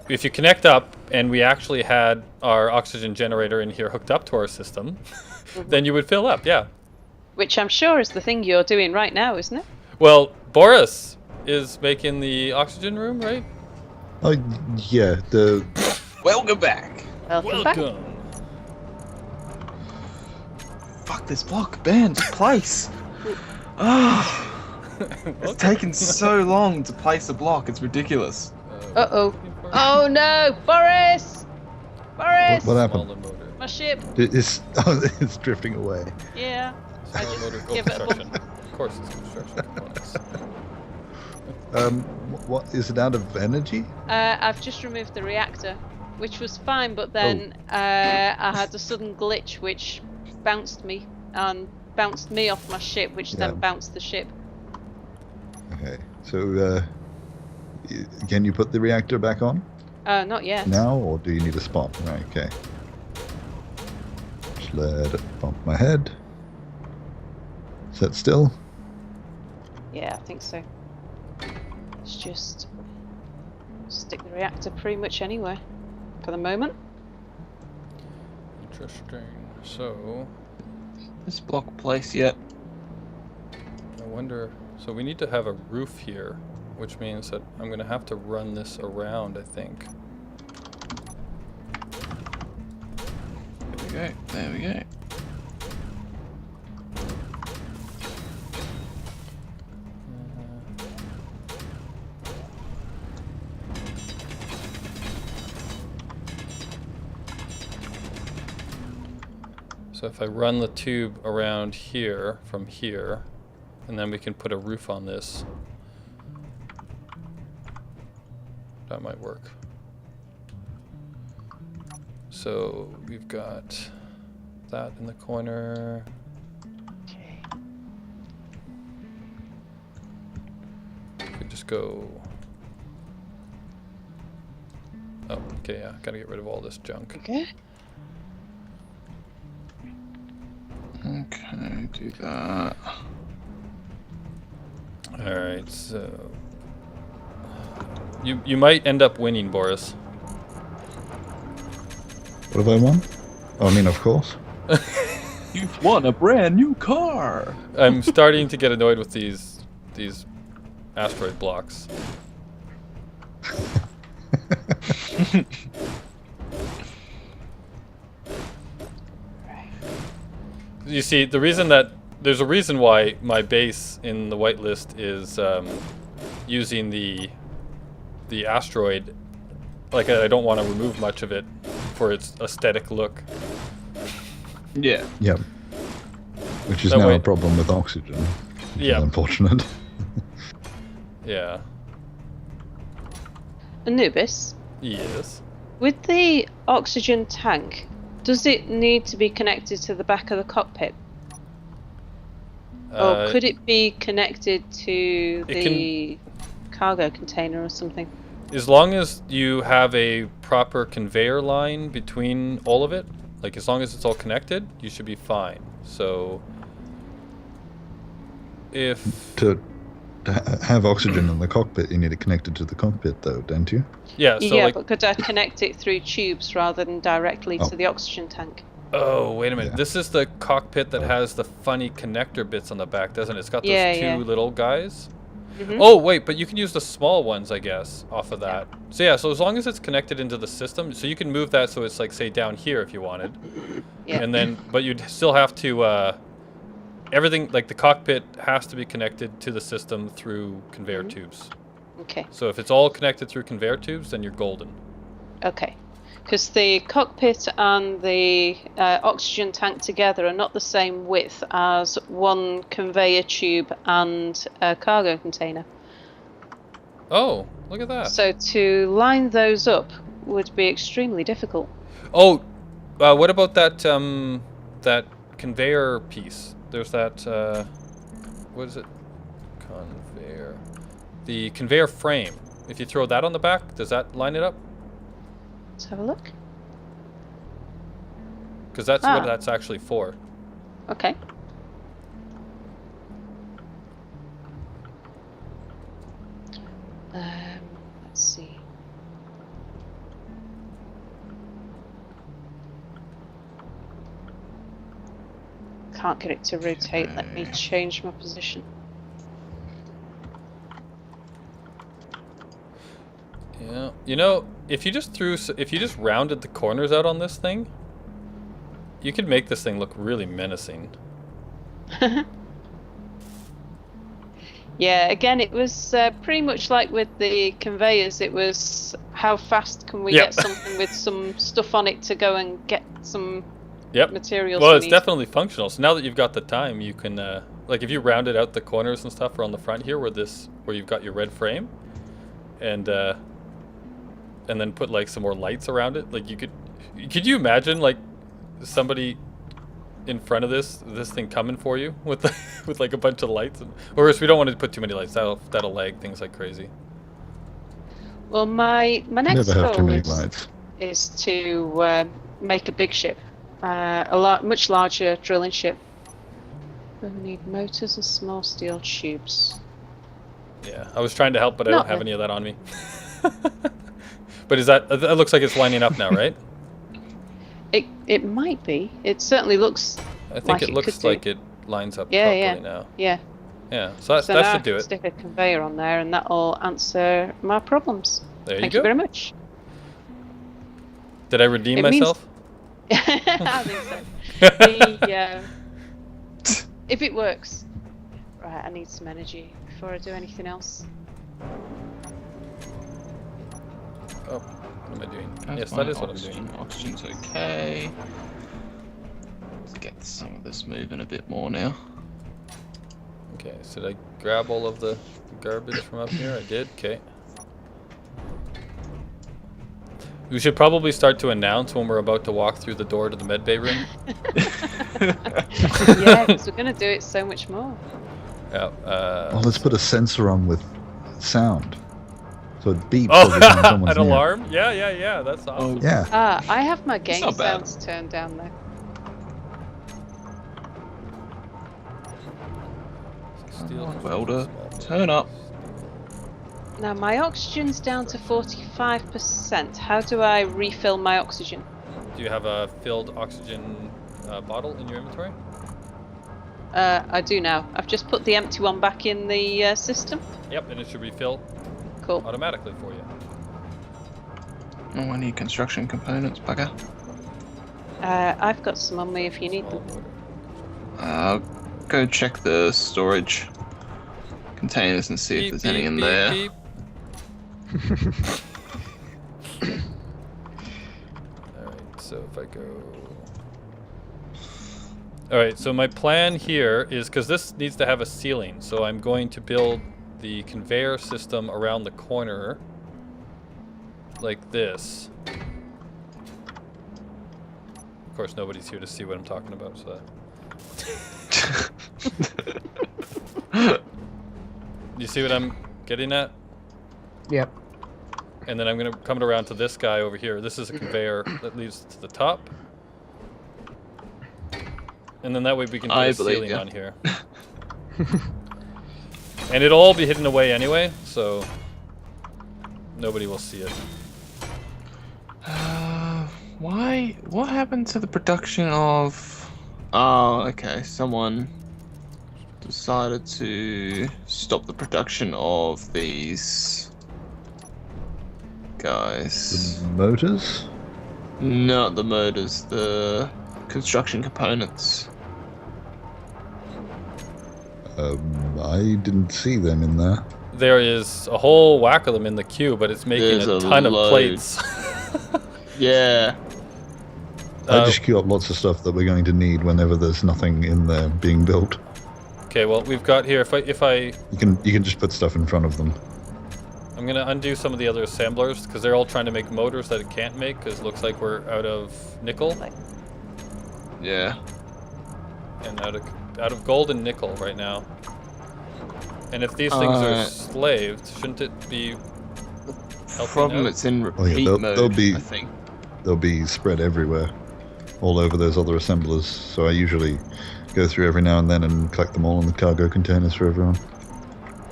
if you connect up, and we actually had our oxygen generator in here hooked up to our system, then you would fill up, yeah. Which I'm sure is the thing you're doing right now, isn't it? Well, Boris is making the oxygen room, right? Oh, yeah, the... Welcome back. Welcome back. Fuck this block, band, place. Ah, it's taken so long to place a block. It's ridiculous. Uh-oh. Oh no, Boris! Boris! What happened? My ship. It's drifting away. Yeah. I just Motor give it a construction. Of course, it's construction components. What is it out of energy? I've just removed the reactor, which was fine, but then I had a sudden glitch which bounced me off my ship, which then bounced the ship. Okay, so can you put the reactor back on? Not yet. Now, or do you need a spot? Right, okay. Just let it bump my head. Set still? Yeah, I think so. Let's just stick the reactor pretty much anywhere for the moment. Interesting. So, This block place yet? I wonder. So we need to have a roof here, which means that I'm going to have to run this around, I think. There we go. There we go. So if I run the tube around here, from here, and then we can put a roof on this, that might work. So we've got that in the corner. Okay. We just go. Oh, okay, yeah, gotta get rid of all this junk. Okay. Okay, do that. Alright, so you might end up winning, Boris. What have I won? Oh, I mean, of course. You've won a brand new car. I'm starting to get annoyed with these asteroid blocks. You see, there's a reason why my base in the whitelist is using the asteroid. Like, I don't want to remove much of it for its aesthetic look. Yeah. Yep. Which is That now way- a problem with oxygen. Yeah. Unfortunate. Yeah. Anubis, Yes. with the oxygen tank, does it need to be connected to the back of the cockpit? Or could it be connected to the cargo container or something? As long as you have a proper conveyor line between all of it, like as long as it's all connected, you should be fine. So if To have oxygen in the cockpit, you need it connected to the cockpit, though, don't you? yeah, so Yeah, like but could I connect it through tubes rather than directly to the oxygen tank? oh, wait a minute. Yeah. This is the cockpit that has the funny connector bits on the back, doesn't it? It's got those Yeah, two yeah. little guys. Mhm. Oh, wait, but you can use the small ones, I guess, off of that. So yeah, so as long as it's connected into the system, so you can move that so it's like, say, down here if you wanted. Yeah. And then, but you'd still have to, everything, like the cockpit has to be connected to the system through conveyor tubes. Okay. So if it's all connected through conveyor tubes, then you're golden. Okay. Because the cockpit and the oxygen tank together are not the same width as one conveyor tube and a cargo container. Oh, look at that. So to line those up would be extremely difficult. Oh, what about that that conveyor piece? There's that what is it? Conveyor. The conveyor frame. If you throw that on the back, does that line it up? Let's have a look. Because that's what that's actually for. Okay. Let's see. Can't get it to rotate. Let me change my position. Yeah. You know, if you just rounded the corners out on this thing, you could make this thing look really menacing. Yeah, again, it was pretty much like with the conveyors. It was how fast can we Yep. get something with some stuff on it to go and get some Yep. materials. Well, we it's need. definitely functional. So now that you've got the time, you can like if you rounded out the corners and stuff around the front here, where you've got your red frame, and then put like some more lights around it. Like could you imagine like somebody in front of this thing coming for you with with like a bunch of lights? Or we don't want to put too many lights. That'll lag things like crazy. Well, my next Never have too goal many lights. is to make a big ship, much larger drilling ship. We need motors and small steel tubes. Yeah, I was trying to help, but I No, don't have any of that on me. But that looks like it's lining up now, right? It might be. It certainly looks. I think like it looks could do. like it lines up Yeah, properly yeah. now. Yeah. Yeah, so So that now I should do can it. stick a conveyor on there, and that'll answer my problems. There Thank you you go. very much. Did I redeem It means- myself? I think so. If it works. Right, I need some energy before I do anything else. Oh, what am I doing? That's Yes, my that is what I'm oxygen. doing. Oxygen's okay. Let's get some of this moving a bit more now. Okay, so did I grab all of the garbage from up here? I did, okay. We should probably start to announce when we're about to walk through the door to the medbay room. Yeah, because we're going to do it so much more. Yeah. Well, let's put a sensor on with sound. So it beeps Oh, every time someone's an near. alarm? Yeah, that's awesome. Yeah. I have my game not bad. sounds turned down though. Steel Welder, small turn up. Now my oxygen's down to 45%. How do I refill my oxygen? Do you have a filled oxygen bottle in your inventory? I do now. I've just put the empty one back in the system. Yep, and it should refill Cool. automatically for you. Oh, I need construction components, bugger. I've got some on me if you need Small them. motor. I'll go check the storage containers and see if there's any in there. Beep. Alright, so if I go... Alright, so my plan here is, because this needs to have a ceiling, so I'm going to build the conveyor system around the corner like this. Of course, nobody's here to see what I'm talking about, so you see what I'm getting at? Yep. And then I'm going to come around to this guy over here. This is a conveyor that leads to the top. And then that way we can put I a believe ceiling ya. on here. And it'll all be hidden away anyway, so nobody will see it. Why? What happened to the production of... Oh, okay. Someone decided to stop the production of these guys. The motors? Not the motors, the construction components. I didn't see them in there. There is a whole whack of them in the queue, but it's making There's a a ton of load. plates. Yeah. I just queue up lots of stuff that we're going to need whenever there's nothing in there being built. Okay, well we've got here. If I You can just put stuff in front of them. I'm gonna undo some of the other assemblers because they're all trying to make motors that it can't make because it looks like we're out of nickel Yeah. and out of gold and nickel right now. And if these things are slaved, shouldn't it be helping Problem out? it's in repeat Oh, yeah, they'll mode, be- I think. They'll be spread everywhere, all over those other assemblers. So I usually go through every now and then and collect them all in the cargo containers for everyone.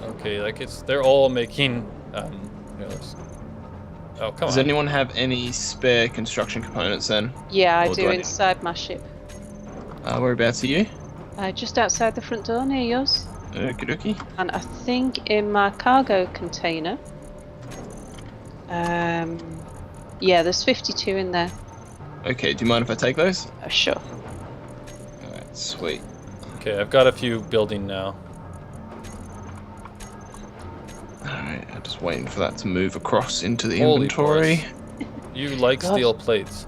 Okay, like they're all making. Here, oh, come Does on. anyone have any spare construction components then? Yeah, I Or do do I need- inside my ship. Whereabouts are you? Just outside the front door near yours. Okie dokie. And I think in my cargo container. Yeah, there's 52 in there. Okay, do you mind if I take those? Sure. Alright, sweet. Okay, I've got a few building now. Alright, I'm just waiting for that to move across into the Holy inventory. Christ. You like God. steel plates.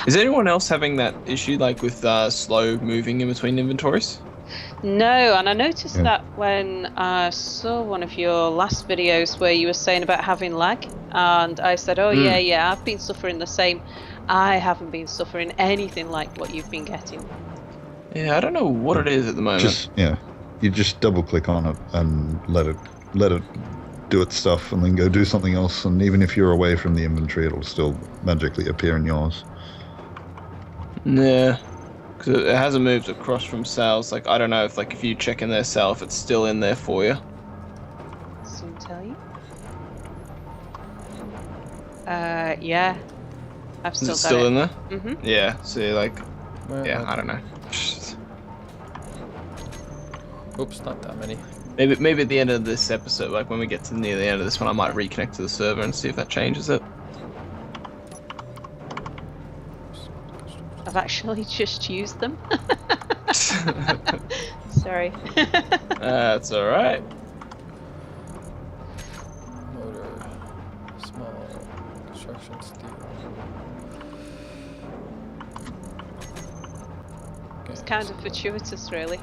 Is anyone else having that issue, like with slow moving in between inventories? No, and I noticed Yeah. that when I saw one of your last videos where you were saying about having lag, and I said, oh yeah, I've been suffering the same. I haven't been suffering anything like what you've been getting. Yeah, I don't know what it is at the moment. You just double click on it and let it do its stuff, and then go do something else. And even if you're away from the inventory, it'll still magically appear in yours. Yeah, because it hasn't moved across from sales. Like, I don't know if if you check in their cell, if it's still in there for you. Soon tell you. Yeah. I've Is still it got still it. in there? Mm-hmm. Yeah. See, Well, yeah, I don't know. Oops, not that many. Maybe at the end of this episode, like when we get to near the end of this one, I might reconnect to the server and see if that changes it. I've actually just used them. Sorry. That's all right. Motor, small, construction steel. Okay, It's kind of fortuitous, really.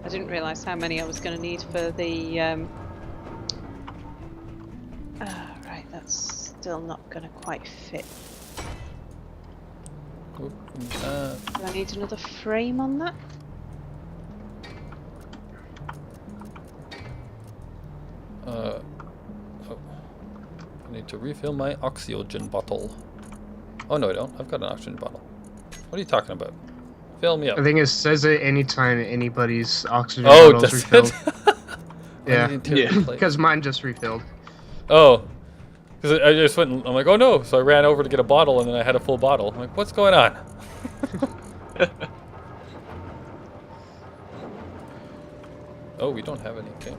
I didn't realise how many I was going to need for the. Right, that's still not going to quite fit. Oop, Do I need another frame on that? oh. I need to refill my oxygen bottle. Oh no, I don't. I've got an oxygen bottle. What are you talking about? Fill me up. I think it says it anytime anybody's oxygen Oh, bottle's does refilled. it? Yeah. Yeah. Because mine just refilled. Oh, because I just went. I'm like, oh no! So I ran over to get a bottle, and then I had a full bottle. I'm like, what's going on? Oh, we don't have any. Okay.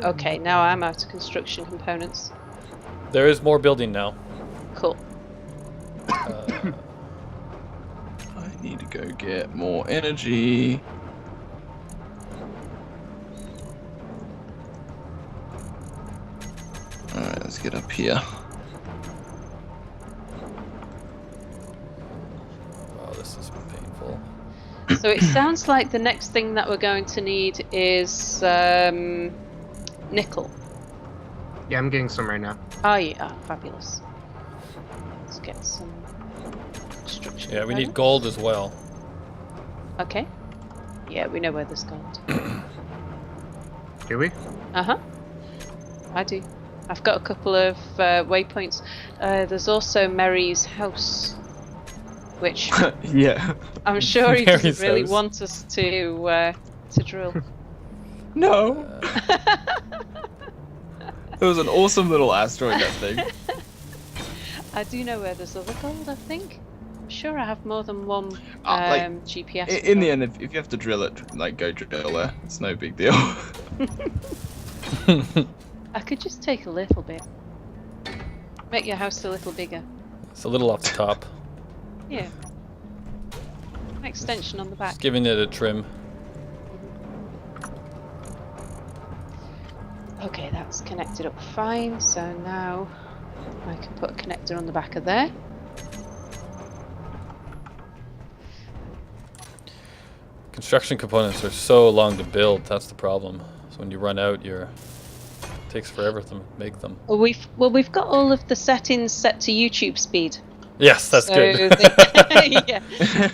Okay, now I'm out of construction components. There is more building now. Cool. I need to go get more energy. Alright, let's get up here. Wow, this is painful. So it sounds like the next thing that we're going to need is nickel. Yeah, I'm getting some right now. Oh yeah, fabulous. Let's get some construction. Yeah, we need components. gold as well. Okay. Yeah, we know where there's gold. Do we? Uh-huh. I do. I've got a couple of waypoints. There's also Mary's house, which Yeah. I'm sure he doesn't Mary's really house. want us to drill. No. It was an awesome little asteroid, that thing. I do know where there's other gold, I think. I'm sure I have more than one GPS. In the end, if you have to drill it, go drill there. It's no big deal. I could just take a little bit. Make your house a little bigger. It's a little off the top. Yeah. An extension on the back. Just giving it a trim. Okay, that's connected up fine. So now I can put a connector on the back of there. Construction components are so long to build. That's the problem. So when you run out, it takes forever to make them. Well, we've got all of the settings set to YouTube speed. Yes, that's So good. yeah.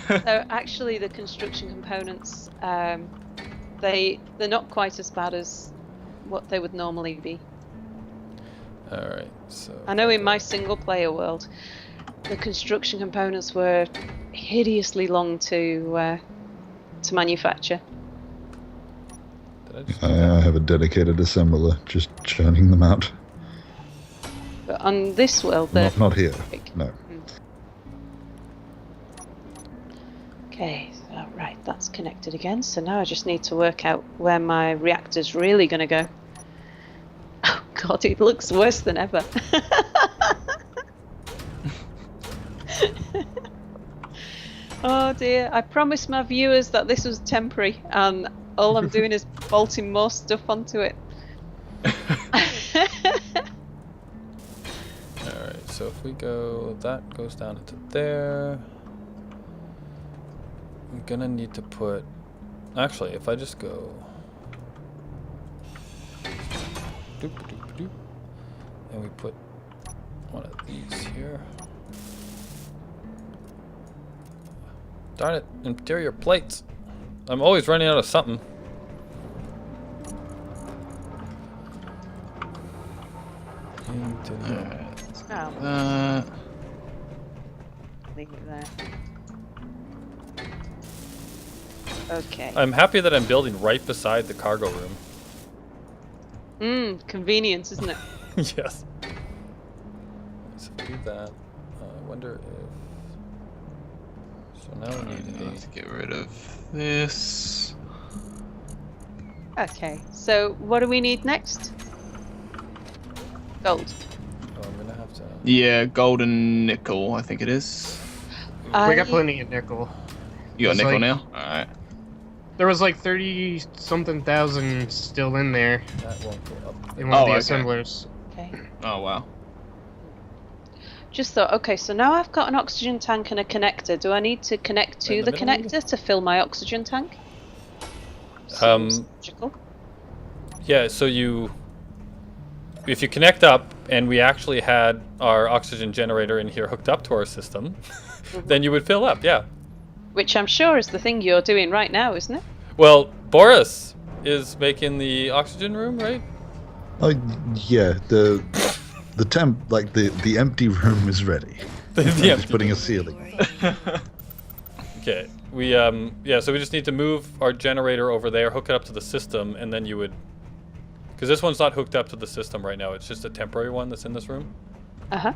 So actually, the construction components, they're not quite as bad as what they would normally be. All right. So I know in my single player world, the construction components were hideously long to manufacture. Did I just... I have a dedicated assembler just churning them out. But on this world, they're Not here. quick. No. Okay, so, right, that's connected again. So now I just need to work out where my reactor's really going to go. Oh god, it looks worse than ever. Oh dear, I promised my viewers that this was temporary, and all I'm doing is bolting more stuff onto it. Alright, so if we go, that goes down into there. I'm gonna need to put, actually, if I just go, doop, doop, doop, and we put one of these here. Darn it, interior plates. I'm always running out of something. Interior. Oh, leave it there. Okay. I'm happy that I'm building right beside the cargo room. Convenience, isn't it? Yes. So do that. I wonder if. So now we need to get rid of this. Okay, so what do we need next? Gold. Oh, I'm gonna have to. Yeah, gold and nickel, I think it is. We got plenty of nickel. You got It's nickel like- now? Alright. There was like 30-something thousand still in there That won't go up. in one of the okay. assemblers. Okay. Oh, wow. Just thought, okay, so now I've got an oxygen tank and a connector. Do I need to connect to In the the middle, connector to fill my oxygen tank? Um, Seems logical. Yeah, so if you connect up and we actually had our oxygen generator in here hooked up to our system, then you would fill up, yeah. Which I'm sure is the thing you're doing right now, isn't it? Well, Boris is making the oxygen room, right? Oh yeah, the temp, like the empty room is ready. The I'm just empty putting a ceiling. Okay. We yeah, so we just need to move our generator over there, hook it up to the system, and then you would, because this one's not hooked up to the system right now. It's just a temporary one that's in this room. Uh-huh.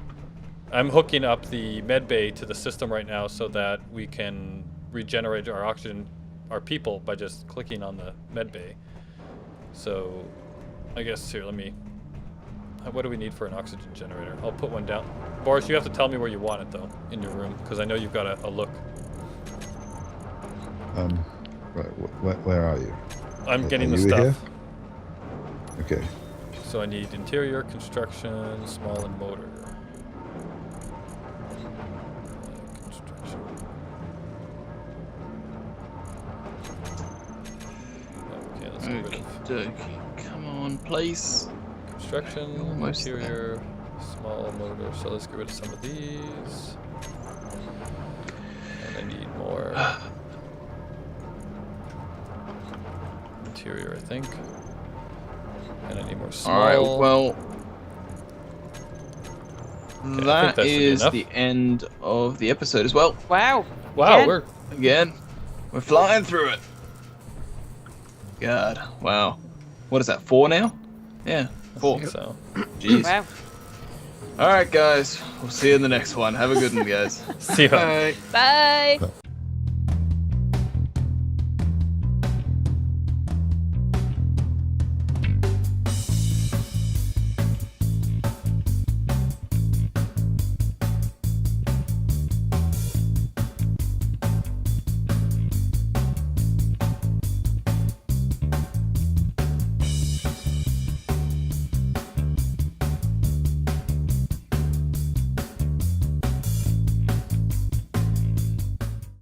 I'm hooking up the med bay to the system right now so that we can regenerate our oxygen, our people, by just clicking on the med bay. So I guess here, let me, what do we need for an oxygen generator? I'll put one down. Boris, you have to tell me where you want it though, in your room, because I know you've got a look. Right, where are you? I'm Are getting the you stuff. here? Okay. So I need interior, construction, small and motor. Construction. Okay, let's get rid of Okey-dokey. Come on, place. construction, Almost interior, small motor. So let's get rid of some of these. And I need more interior, I think. And I need more small. Alright, well. I That think that should be is enough. the end of the episode as well. Wow. Wow, Again? Again, we're flying through it. God, wow. What is that, 4 now? Yeah, 4. So, Jeez. Wow. Alright, guys. We'll see you in the next one. Have a good one, guys. see you. Bye. Bye.